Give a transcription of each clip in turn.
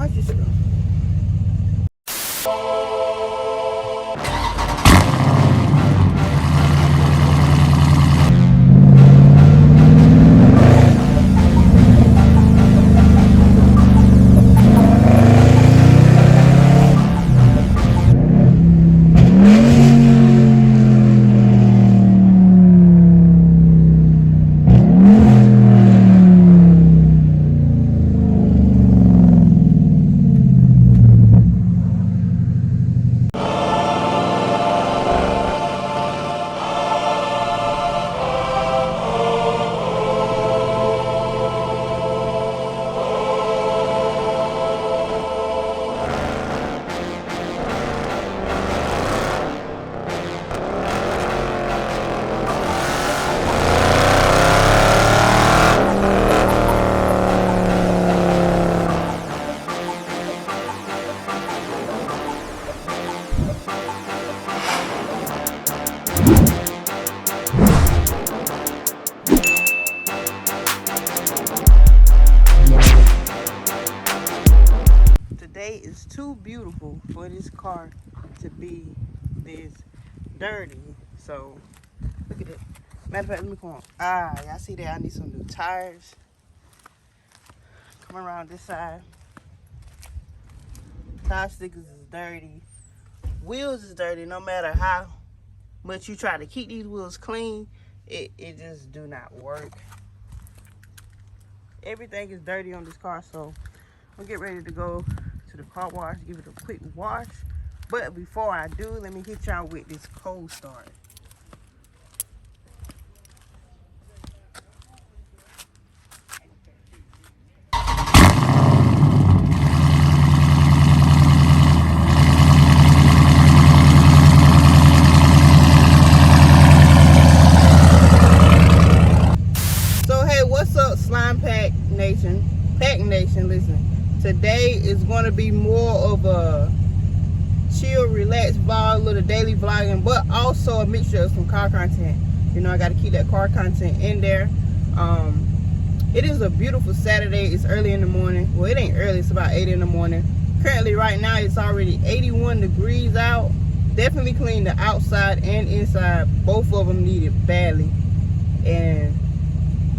Watch this stuff. Today is too beautiful for this car to be this dirty. So look at it. Matter of fact, let me come on. Y'all see that? I need some new tires. Come around this side. Tire stickers is dirty. Wheels is dirty. No matter how much you try to keep these wheels clean, it just do not work. Everything is dirty on this car, so I'm getting ready to go to the car wash, give it a quick wash. But before I do, let me hit y'all with this cold start. So hey, what's up, Slime Pack Nation? Pack Nation, listen. Today is going to be more of a chill, relaxed vlog, a little daily vlogging, but also a mixture of some car content. You know, I got to keep that car content in there. It is a beautiful Saturday. It's early in the morning. Well, it ain't early. It's about 8 in the morning. Currently, right now, it's already 81 degrees out. Definitely clean the outside and inside. Both of them need it badly. And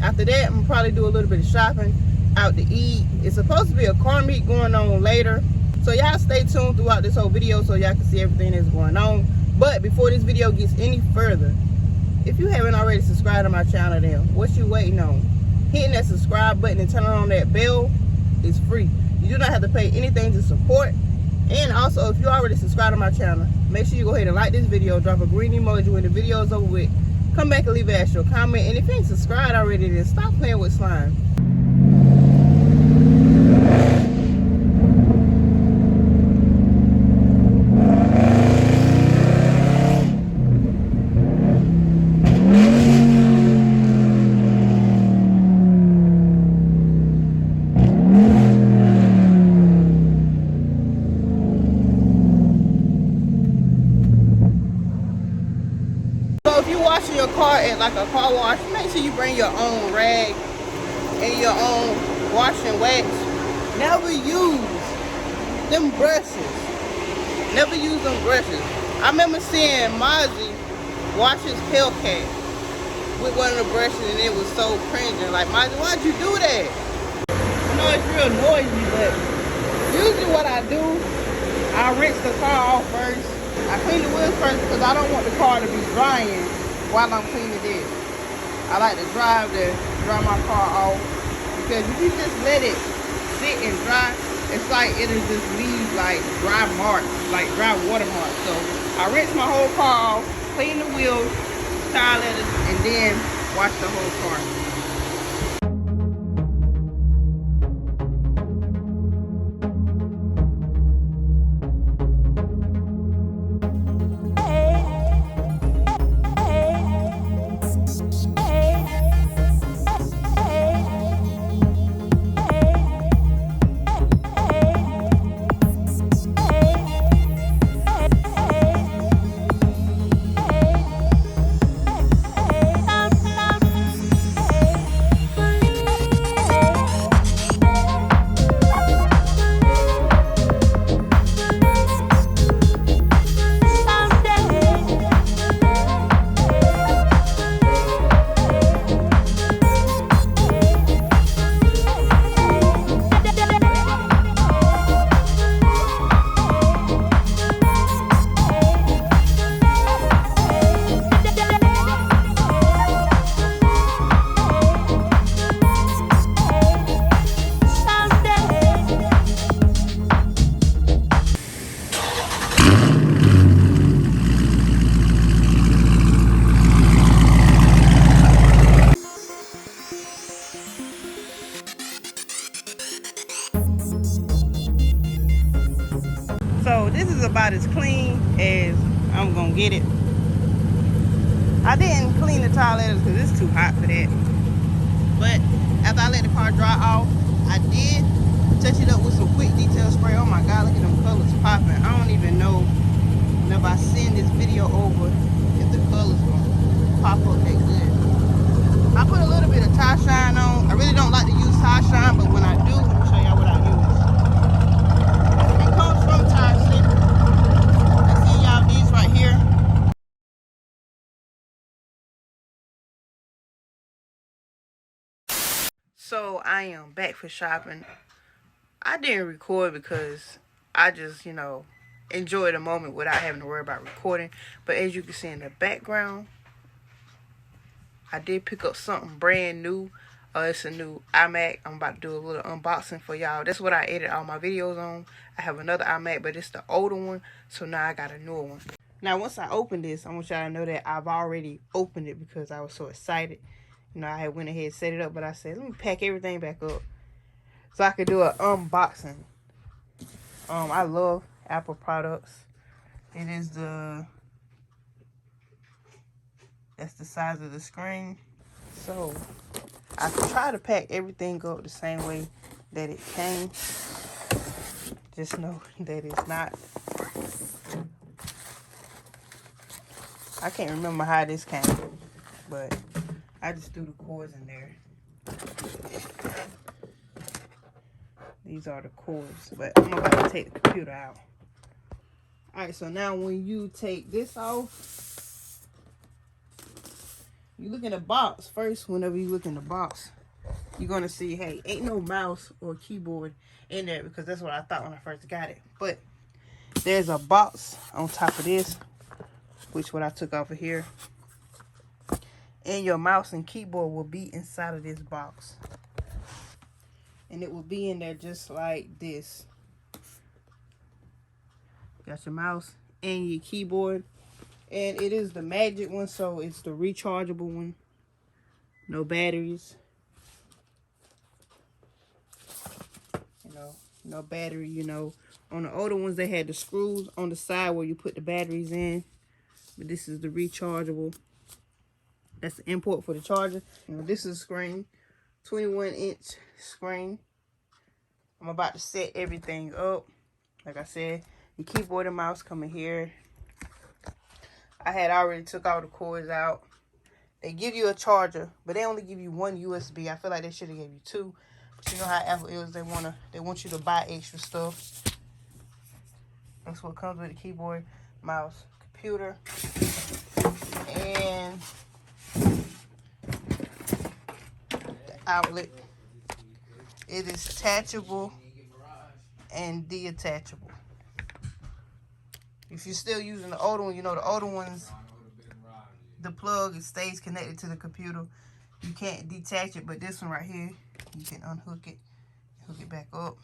after that, I'm going to probably do a little bit of shopping, out to eat. It's supposed to be a car meet going on later, so y'all stay tuned throughout this whole video so y'all can see everything that's going on. But before this video gets any further, if you haven't already subscribed to my channel, then what you waiting on? Hitting that subscribe button and turning on that bell is free. You do not have to pay anything to support. And also, if you already subscribed to my channel, make sure you go ahead and like this video, drop a green emoji when the video is over with, come back and leave an extra comment. And if you ain't subscribed already, then stop playing with slime. Your car at like a car wash, make sure you bring your own rag and your own wash and wax. Never use them brushes. Never use them brushes. I remember seeing Mozzie wash his hellcat with one of the brushes and it was so cringing. Like, Mozzie, why'd you do that? I know it's real noisy, but usually what I do, I rinse the car off first. I clean the wheels first because I don't want the car to be drying while I'm cleaning it. I like to dry my car off, because if you just let it sit and dry, it's like it'll just leave like dry marks, like dry water marks. So I rinse my whole car off, clean the wheels, tire letters, and then wash the whole car. this is about as clean as I'm gonna get it. I didn't clean the tile letters because it's too hot for that. But after I let the car dry off, I did touch it up with some quick detail spray. Oh my God, look at them colors popping. I don't even know whenever I send this video over if the colors will pop up that good. I put a little bit of tie shine on. I really don't like to use tie shine, but when I do, let me show y'all what I use. It comes from Tire Center. I send y'all these right here. So I am back for shopping. I didn't record because I just, you know, enjoy the moment without having to worry about recording. But as you can see in the background, I did pick up something brand new. It's a new iMac. I'm about to do a little unboxing for y'all. That's what I edit all my videos on. I have another iMac, but it's the older one. So now I got a newer one. Now, once I open this, I want y'all to know that I've already opened it because I was so excited. You know, I had went ahead and set it up, but I said, let me pack everything back up so I could do an unboxing. I love Apple products. It is that's the size of the screen. So I try to pack everything up the same way that it came. Just know that it's not. I can't remember how this came, but I just threw the cords in there. These are the cords, but I'm about to take the computer out. Alright, so now when you take this off, you look in the box first. Whenever you look in the box, you're gonna see, hey, ain't no mouse or keyboard in there, because that's what I thought when I first got it. But there's a box on top of this, which what I took off of here, and your mouse and keyboard will be inside of this box, and it will be in there just like this. Got your mouse and your keyboard, and it is the magic one, so it's the rechargeable one. No batteries. You know, no battery. You know, on the older ones they had the screws on the side where you put the batteries in, but this is the rechargeable. That's the import for the charger. You know, this is a screen, 21-inch screen. I'm about to set everything up. Like I said, your keyboard and mouse come in here. I had already took all the cords out. They give you a charger, but they only give you one USB. I feel like they should have gave you two. But you know how Apple is, they want you to buy extra stuff. That's what comes with the keyboard, mouse, computer, and the outlet. It is attachable and detachable. If you're still using the older one, you know the older ones, the plug, it stays connected to the computer. You can't detach it, but this one right here, you can unhook it, hook it back up.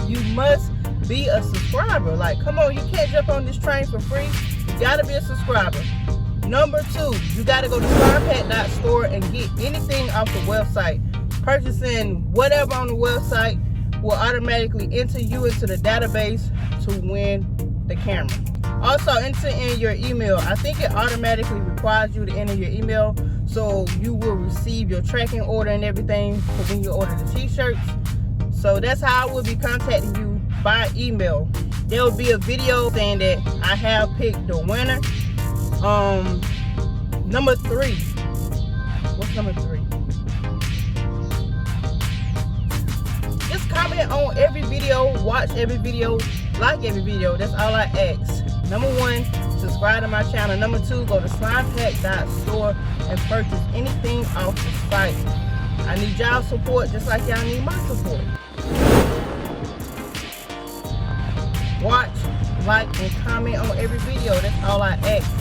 You must be a subscriber. Like, come on, you can't jump on this train for free. You gotta be a subscriber. Number 2, you gotta go to slimepack.store and get anything off the website. purchasing whatever on the website will automatically enter you into the database to win the camera. Also, enter in your email. I think it automatically requires you to enter your email, so you will receive your tracking order and everything for when you order the t-shirts. So that's how I will be contacting you, by email. There will be a video saying that I have picked the winner. Number 3. What's number 3? Just comment on every video, watch every video, like every video. That's all I ask. Number 1, subscribe to my channel. Number 2, go to slimepack.store and purchase anything off the site. I need y'all support just like y'all need my support. Watch, like, and comment on every video. That's all I ask.